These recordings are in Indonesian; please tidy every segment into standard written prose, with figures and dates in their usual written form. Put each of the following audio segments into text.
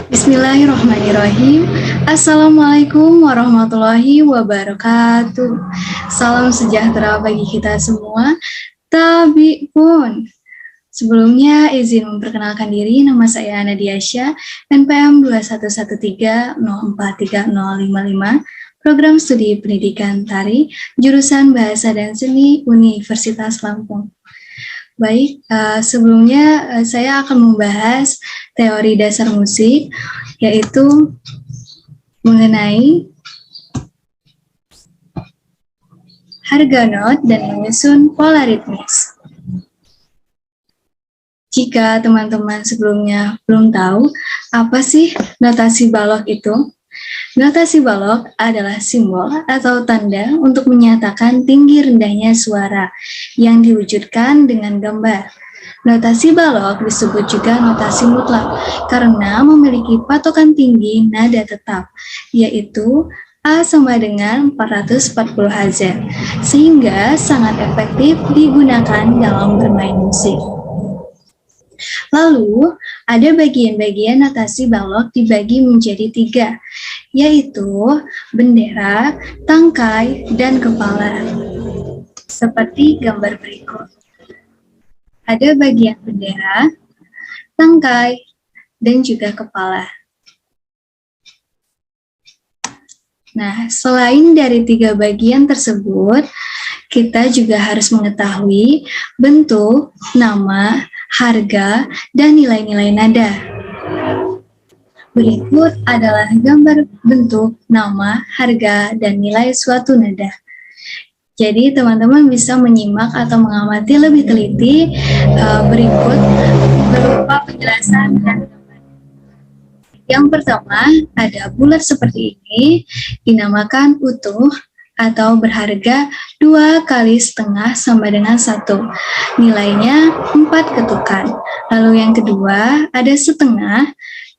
Bismillahirrahmanirrahim. Assalamualaikum warahmatullahi wabarakatuh. Salam sejahtera bagi kita semua. Tapi pun sebelumnya izin memperkenalkan diri. Nama saya Nadia Syah, NPM 2113043055, Program Studi Pendidikan Tari, Jurusan Bahasa dan Seni Universitas Lampung. Baik, sebelumnya saya akan membahas teori dasar musik, yaitu mengenai harga not dan menyusun pola ritmis. Jika teman-teman sebelumnya belum tahu, apa sih notasi balok itu? Notasi balok adalah simbol atau tanda untuk menyatakan tinggi rendahnya suara yang diwujudkan dengan gambar. Notasi balok disebut juga notasi mutlak karena memiliki patokan tinggi nada tetap, yaitu A sama dengan 440 Hz, sehingga sangat efektif digunakan dalam bermain musik. Lalu, ada bagian-bagian notasi balok dibagi menjadi 3, yaitu bendera, tangkai, dan kepala. Seperti gambar berikut. Ada bagian bendera, tangkai, dan juga kepala. Nah, selain dari 3 bagian tersebut, kita juga harus mengetahui bentuk, nama, harga, dan nilai-nilai nada. Berikut adalah gambar bentuk, nama, harga, dan nilai suatu nada. Jadi teman-teman bisa menyimak atau mengamati lebih teliti berikut berupa penjelasan dan gambar. Yang pertama, ada bulat seperti ini, dinamakan utuh atau berharga 2 kali setengah sama dengan 1. Nilainya 4 ketukan. Lalu yang kedua, ada setengah,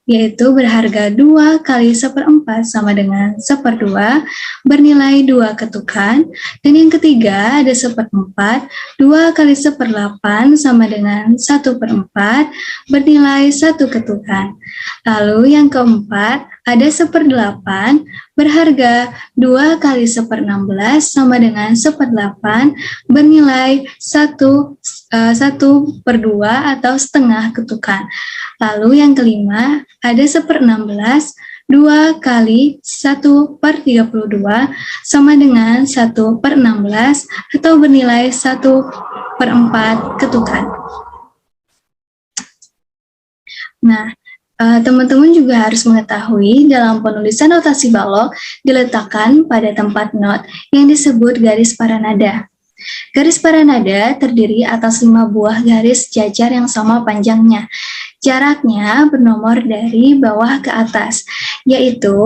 yaitu berharga 2 kali 1/4 sama dengan 1/2, bernilai 2 ketukan. Dan yang ketiga, ada 1/4, 2 kali 1/8 sama dengan 1/4, bernilai 1 ketukan. Lalu yang keempat, ada 1/8, berharga 2 kali 1/16 sama dengan 1/8, bernilai 1/2 atau setengah ketukan. Lalu yang kelima, ada 1/16, 2 kali 1/32 sama dengan 1/16 atau bernilai 1/4 ketukan. Nah, teman-teman juga harus mengetahui dalam penulisan notasi balok diletakkan pada tempat not yang disebut garis paranada. Garis paranada terdiri atas 5 buah garis jajar yang sama panjangnya. Jaraknya bernomor dari bawah ke atas, yaitu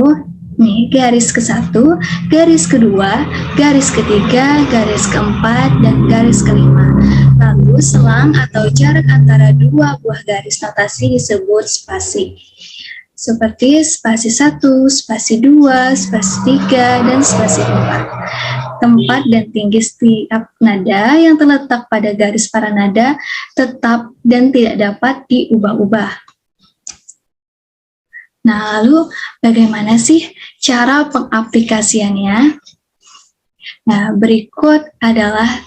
garis ke-1, garis kedua, garis ketiga, garis keempat, dan garis kelima. Lalu selang atau jarak antara 2 buah garis notasi disebut spasi. Seperti spasi 1, spasi 2, spasi 3, dan spasi 4. Tempat dan tinggi setiap nada yang terletak pada garis paranada tetap dan tidak dapat diubah-ubah. Nah, lalu bagaimana sih cara pengaplikasiannya? Nah, berikut adalah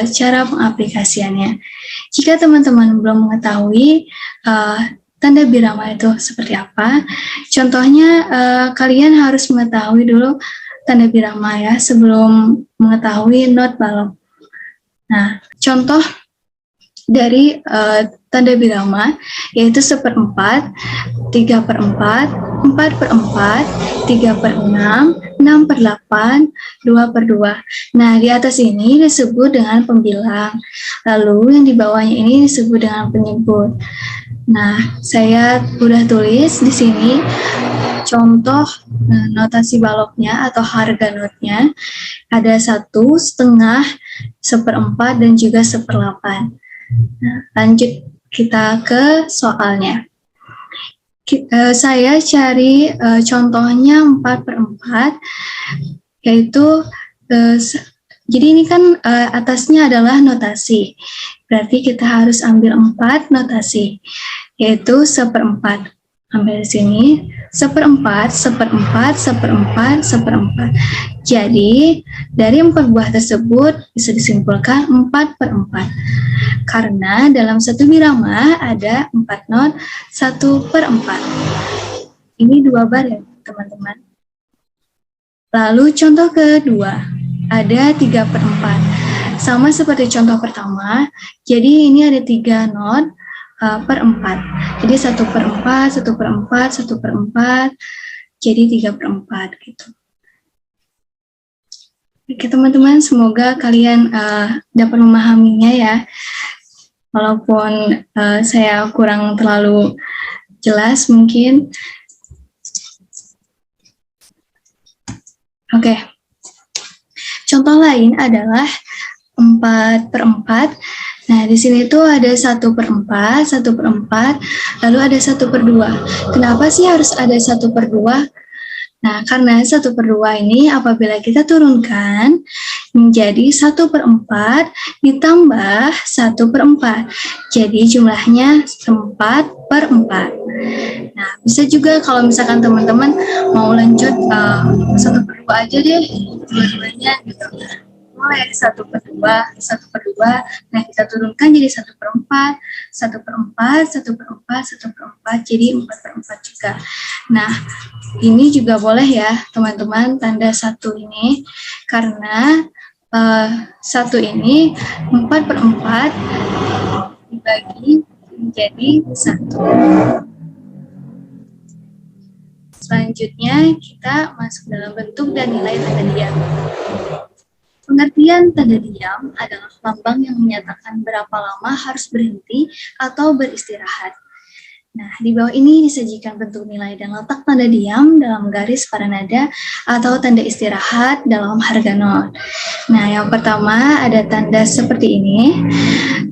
cara pengaplikasiannya. Jika teman-teman belum mengetahui tanda birama itu seperti apa, contohnya kalian harus mengetahui dulu tanda birama ya sebelum mengetahui not balok. Nah, contoh dari tanda birama yaitu 1/4, 3/4, 4/4, 3/6, 6/8, 2/2. Nah, di atas ini disebut dengan pembilang. Lalu yang di bawahnya ini disebut dengan penyebut. Nah, saya udah tulis di sini contoh notasi baloknya atau harga notnya. Ada 1, setengah, 1/4, dan juga 1/8. Nah, lanjut kita ke soalnya. Saya cari contohnya 4/4, yaitu jadi ini kan atasnya adalah notasi. Berarti kita harus ambil 4 notasi, yaitu 1/4. Sampai di sini, seperempat, seperempat, seperempat, seperempat. Jadi, dari 4 buah tersebut bisa disimpulkan 4/4. Karena dalam satu birama ada 4 not 1/4. Ini 2 bar ya, teman-teman. Lalu contoh kedua, ada 3/4. Sama seperti contoh pertama, jadi ini ada 3 not per 4. Jadi 1/4, 1/4, 1/4, jadi 3/4 gitu. Oke teman-teman, semoga kalian dapat memahaminya ya. Walaupun saya kurang terlalu jelas mungkin. Oke. Contoh lain adalah 4/4. Nah, di sini tuh ada 1/4, 1/4, lalu ada 1/2. Kenapa sih harus ada 1/2? Nah, karena 1/2 ini apabila kita turunkan menjadi 1/4 ditambah 1/4. Jadi jumlahnya 4/4. Nah, bisa juga kalau misalkan teman-teman mau lanjut 1/2 aja deh, dua-duanya gitu. Mulai 1/2, 1/2, nah kita turunkan jadi 1/4, 1/4, 1/4, 1/4, jadi 4/4 juga. Nah, ini juga boleh ya teman-teman tanda 1 ini, karena 1 ini 4/4 dibagi menjadi 1. Selanjutnya kita masuk dalam bentuk dan nilai tanda diam. Pengertian tanda diam adalah lambang yang menyatakan berapa lama harus berhenti atau beristirahat. Nah, di bawah ini disajikan bentuk nilai dan letak tanda diam dalam garis pada nada atau tanda istirahat dalam harga not. Nah, yang pertama ada tanda seperti ini,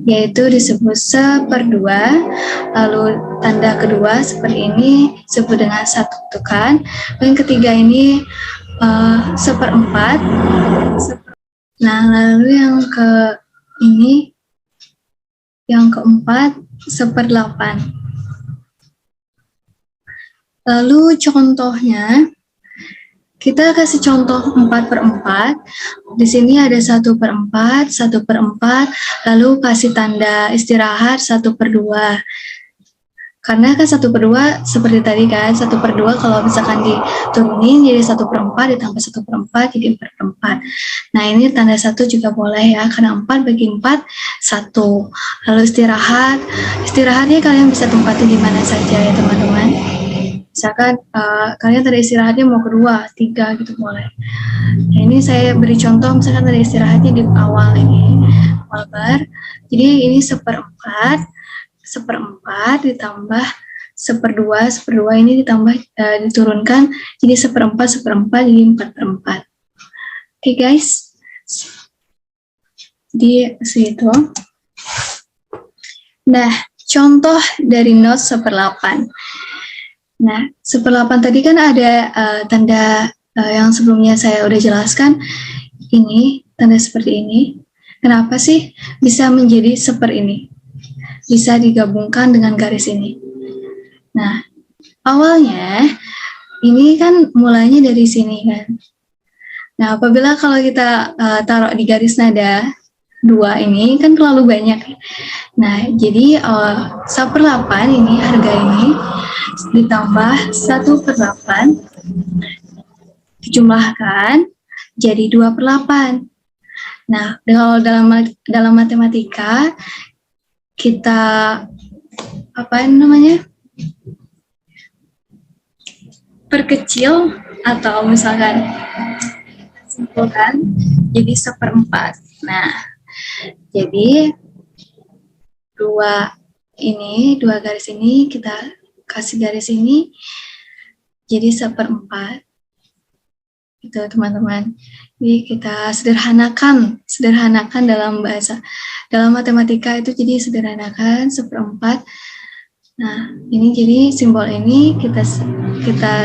yaitu disebut 1/2, lalu tanda kedua seperti ini disebut dengan 1 ketukan, dan ketiga ini 1/4. Nah, lalu yang yang keempat 1/8. Lalu contohnya, kita kasih contoh 4/4. Di sini ada 1/4, 1/4, lalu kasih tanda istirahat 1/2. Karena kan 1/2 seperti tadi kan, 1/2 kalau misalkan diturunin jadi 1/4 ditambah 1/4 jadi 4/4. Nah, ini tanda 1 juga boleh ya, karena 4 bagi 4, 1. Lalu istirahatnya kalian bisa tempatin di mana saja ya teman-teman. Misalkan kalian tadi istirahatnya mau kedua, 3 gitu boleh. Nah, ini saya beri contoh, misalkan tadi istirahatnya di awal ini, awal bar. Jadi ini 1/4, 1/4 ditambah 1/2 ini ditambah diturunkan jadi 1/4, 1/4 jadi 4/4. Oke guys, di situ. Nah, contoh dari not 1/8. Nah, 1/8 tadi kan ada tanda yang sebelumnya saya udah jelaskan. Ini tanda seperti ini. Kenapa sih bisa menjadi seperti ini? Bisa digabungkan dengan garis ini. Nah, awalnya ini kan mulainya dari sini kan. Nah, apabila kalau kita taruh di garis nada 2 ini kan terlalu banyak. Nah, jadi 1/8 ini harga ini ditambah 1/8 dijumlahkan jadi 2/8. Nah, kalau dalam matematika kita perkecil atau misalkan simpulkan jadi 1/4. Nah, jadi dua garis ini kita kasih garis ini jadi 1/4 gitu teman-teman. Jadi kita sederhanakan dalam matematika itu, jadi sederhanakan 1/4. Nah, ini jadi simbol ini kita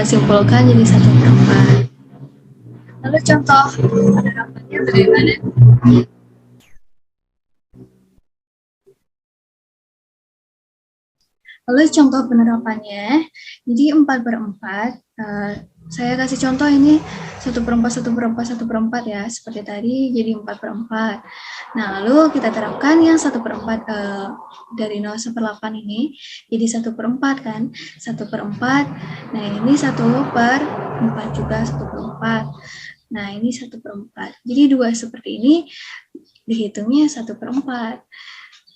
simpulkan jadi 1/4. Lalu contoh penerapannya bagaimana? Lalu contoh penerapannya, jadi 4/4, saya kasih contoh ini 1/4, 1/4, 1/4 ya, seperti tadi jadi 4/4. Nah, lalu kita terapkan yang 1/4 dari 0 sampai 8 ini, jadi 1/4 kan, 1/4, nah ini 1/4 juga 1/4. Nah, ini 1/4. Jadi 2 seperti ini, dihitungnya 1/4.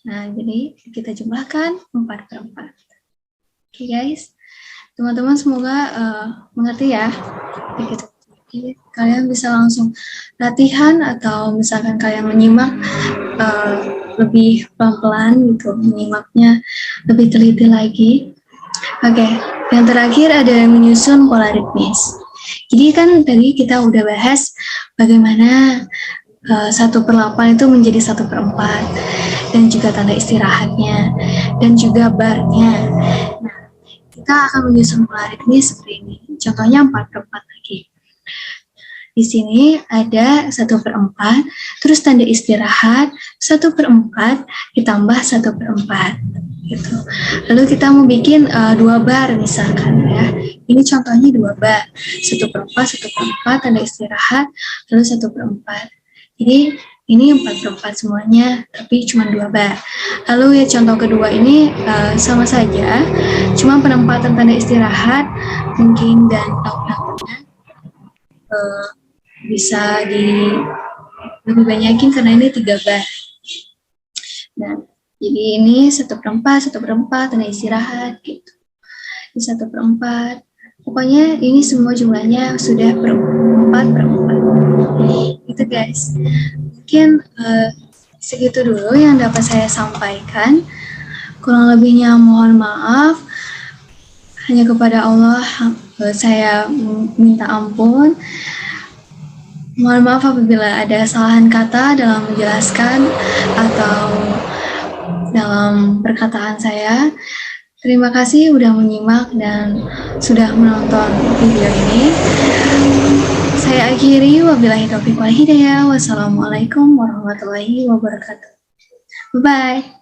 Nah, jadi kita jumlahkan 4/4. Oke guys, teman-teman semoga mengerti ya. Jadi, kalian bisa langsung latihan atau misalkan kalian menyimak lebih pelan-pelan gitu, menyimaknya lebih teliti lagi. Oke, yang terakhir ada menyusun pola ritmis. Jadi kan tadi kita udah bahas bagaimana 1/8 itu menjadi 1/4 dan juga tanda istirahatnya dan juga barnya. Nah, kita akan menyusun pola ritmis seperti ini. Contohnya 4/4 lagi. Di sini ada 1/4, terus tanda istirahat 1/4 ditambah 1/4 gitu. Lalu kita mau bikin 2 bar misalkan ya. Ini contohnya 2 bar, 1/4, 1/4 tanda istirahat, lalu 1/4. Jadi ini 4/4 semuanya, tapi cuma 2 bar. Lalu ya contoh kedua ini sama saja, cuma penempatan tanda istirahat mungkin dan tahun-tahunnya bisa lebih banyakin karena ini 3 bar. Nah, jadi ini 1/4, 1/4 tanda istirahat gitu. Ini 1/4. Pokoknya ini semua jumlahnya sudah 4/4. Gitu guys. Mungkin segitu dulu yang dapat saya sampaikan. Kurang lebihnya mohon maaf. Hanya kepada Allah saya minta ampun. Mohon maaf apabila ada kesalahan kata dalam menjelaskan atau dalam perkataan saya. Terima kasih sudah menyimak dan sudah menonton video ini. Saya akhiri, wabillahi taufiq wal hidayah. Wassalamualaikum warahmatullahi wabarakatuh. Bye-bye.